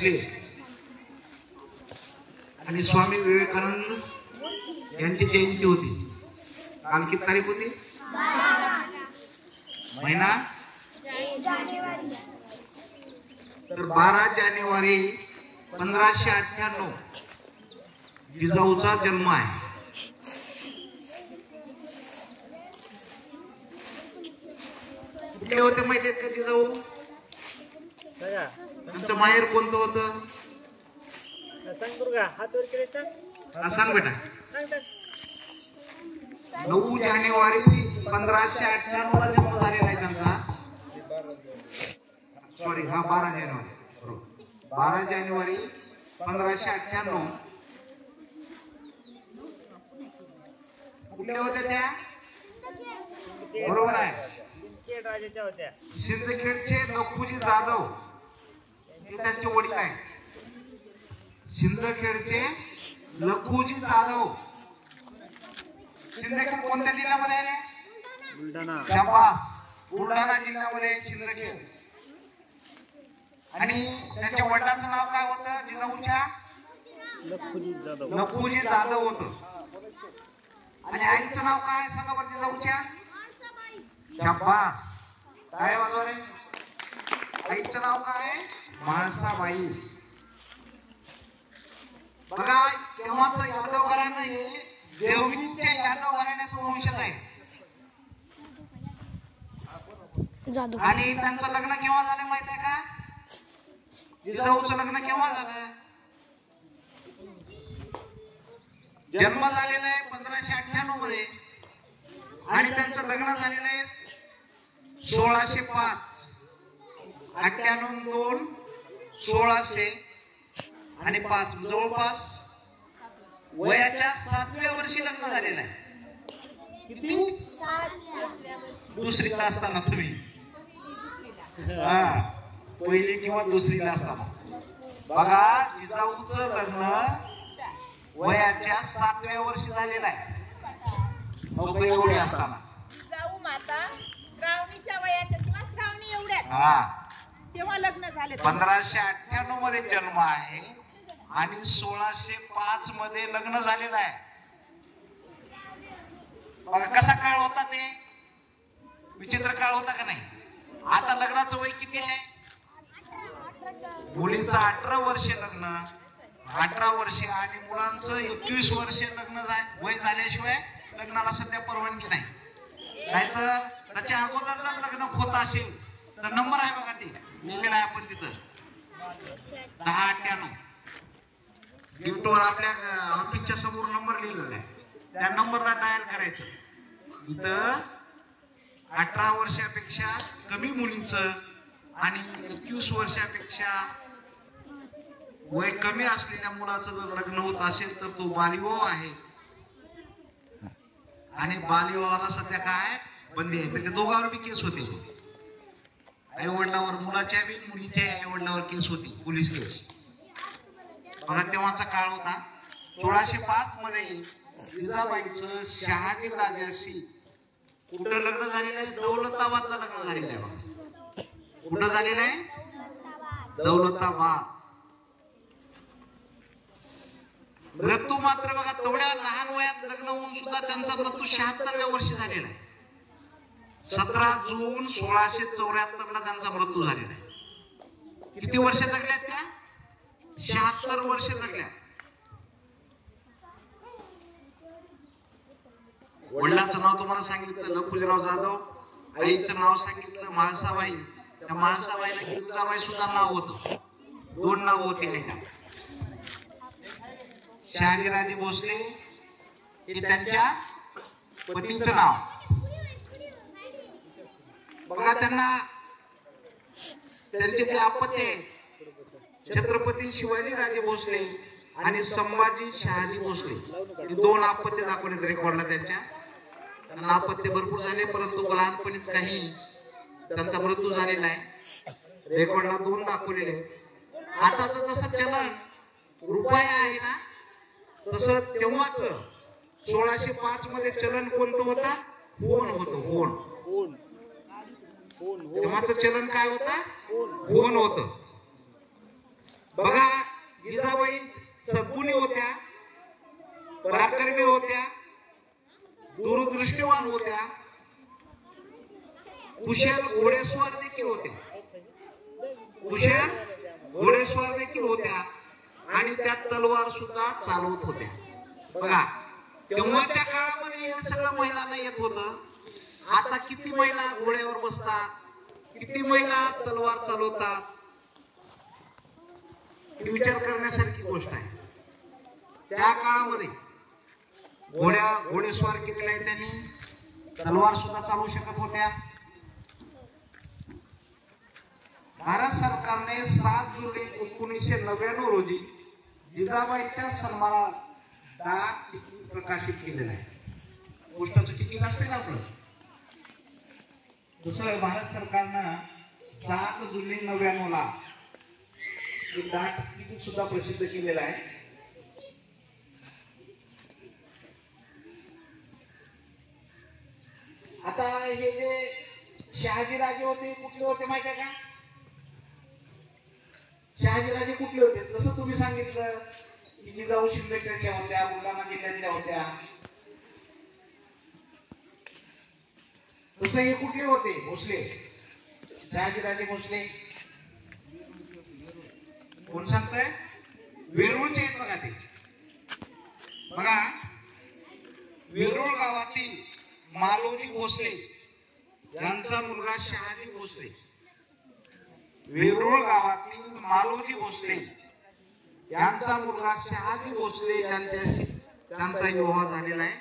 भोसले आणि स्वामी विवेकानंद यांची जयंती होती. काल किती तारीख होती? महिना तर 12 जानेवारी 1598 जिजाऊचा जन्म आहे. कुठले होते माहिती आहेत का जिजाऊ? तुमचं माहेर कोणतं होतं? सांग बेटा. 9 जानेवारी 1598 ला जन्म झालेला आहे त्यांचा. सॉरी, हा 12 जानेवारी बरोबर. 12 जानेवारी 1598. कुठल्या होत्या त्या? बरोबर आहे, सिंदखेडचे लखुजी जाधव हे त्यांचे वडील आहेत. सिंदखेडचे लखुजी जाधव. सिंदखेड कोणत्या जिल्ह्यामध्ये आहे रे? बुलढाणा. शाबास, बुलढाणा जिल्ह्यामध्ये सिंदखेड. आणि त्यांच्या वडिलांचं नाव काय होतं जिजाऊच्या? लखुजी जाधव होतं. आणि आईचं नाव काय सांगा बरं जिजाऊच्या? शाबास, काय वाजवा रे. आईचं नाव काय? म्हाळसाबाई. बघा, तेव्हाच यादव घराणं हे देवगिरीच्या यादव घराण्याचं वंशज आहे. आणि त्यांचं लग्न केव्हा झालं माहित आहे का? जिजाऊचं लग्न केव्हा झालं? जन्म झालेला आहे 1598 मध्ये आणि त्यांचं लग्न झालेलं आहे 1605. 98, 2, 1600 आणि 5 जवळपास वयाच्या 7व्या वर्षी लग्न झालेलं आहे. किती? दुसरीला असताना तुम्ही. हा, पहिली किंवा दुसरीला असताना. बघा, जिजाऊचं लग्न वयाच्या 7व्या वर्षी झालेलं आहे. एवढी असताना जिजाऊ माता श्रावणीच्या वयाच्या किंवा श्रावणी एवढ्यात तेव्हा लग्न झाले. 1598 मध्ये जन्म आहे आणि 1605 मध्ये लग्न झालेलं आहे. बघा कसा काळ होता, ते विचित्र काळ होता का नाही? आता लग्नाचं वय किती आहे? मुलीचं 18 वर्ष लग्न, 18 वर्षे आणि मुलांचं 21 वर्षे लग्न वय झाल्याशिवाय लग्नाला सध्या परवानगी नाही. नाहीतर त्याच्या अगोदर जर लग्न होत असेल तर नंबर आहे बघा, ते लिहिलेला आहे आपण तिथं 1098 गिफ्टवर आपल्या ऑफिसच्या समोर नंबर लिहिलेला आहे. त्या नंबरला डायल करायचं. इथं 18 वर्षापेक्षा कमी मुलीचं आणि 21 वर्षापेक्षा वय कमी असलेल्या मुलाचं जर लग्न होत असेल तर तो बालविवाह आहे. आणि बालविवाहाला सध्या काय बंदी आहे. त्याच्या दोघांवर बी केस होते. आई वडिलांवर, मुलाच्या बी मुलीच्या आई वडिलांवर केस होती, पोलीस केस. बघा तेव्हाचा काळ होता. 1605 मध्ये जिजाबाईचं शहाजी राजाशी कुठं लग्न झालेलं आहे? दौलताबादला लग्न झालेलं आहे. बघा कुठं झालेलं आहे? दौलताबाद. मृत्यू मात्र बघा तेवढ्या लहान वयात लग्न होऊन सुद्धा त्यांचा मृत्यू 76व्या वर्षी झालेला आहे. 17 जून 1674 ला त्यांचा मृत्यू झालेला आहे. किती वर्ष जगल्या त्या? 76 वर्ष जगल्या. वडिलांचं नाव तुम्हाला सांगितलं लखुजीराव जाधव. आईचं नाव सांगितलं म्हाळसाबाई. त्या म्हाळसाबाईला गिरजाबाई सुद्धा नाव होतं. 2 नाव होती आईला. शहाजीराजे भोसले हे त्यांच्या पतीचं नाव. बघा त्यांना त्यांचे जे अपत्य छत्रपती शिवाजीराजे भोसले आणि संभाजी शहाजी भोसले हे 2 अपत्य दाखवले रेकॉर्डला. त्यांना अपत्य भरपूर झाले परंतु लहानपणीच काही त्यांचा मृत्यू झालेला आहे. रेकॉर्डला 2 दाखवलेले. आताच जसं चलन रुपया आहे ना तसं तेव्हाच 1605 मध्ये चलन कोणतं होतं? होन होतं. होन. तेव्हाच चलन काय होतं? होन होतं. बघा जिजाबाई सद्गुणी होत्या, पराक्रमी होत्या, दूरदृष्टीवान होत्या, कुशल घोडेस्वार देखील होत्या, कुशल घोडेस्वार देखील होत्या आणि त्या तलवार सुद्धा चालवत होत्या. बघा तेव्हाच्या काळामध्ये हे सगळं महिलांना येत होतं. आता किती महिला घोड्यावर बसतात, किती महिला तलवार चालवतात, ही विचार करण्यासारखी गोष्ट आहे. त्या काळामध्ये घोडेस्वार केलेला आहे त्यांनी, तलवार सुद्धा चालवू शकत होत्या. भारत सरकारने 7 जुलै 1999 रोजी जिजाबाईच्या सन्मानार्थ डाक तिकीट प्रकाशित केलेलं आहे. पोस्टाचं तिकीट असते ना आपलं, तसं भारत सरकारनं 7 जुलै 1999 ला डाक तिकीट सुद्धा प्रसिद्ध केलेलं आहे. आता हे जे शहाजीराजे होते कुठले होते माहिती आहे का? शहाजीराजे कुठले होते? जसं तुम्ही सांगितलं जिजाऊ शिंदेच्या होत्या, बुलढाणा जिल्ह्यातल्या होत्या, तसं हे कुठले होते? भोसले, शहाजीराजे भोसले. कोण सांगताय? वेरूळचे आहेत बघा ते. बघा वेरूळ गावातील मालोजी भोसले यांचा मुलगा शहाजी भोसले. वेरूळ गावातील मालोजी भोसले यांचा मुलगा शहाजी भोसले यांच्याशी त्यांचा विवाह झालेला आहे.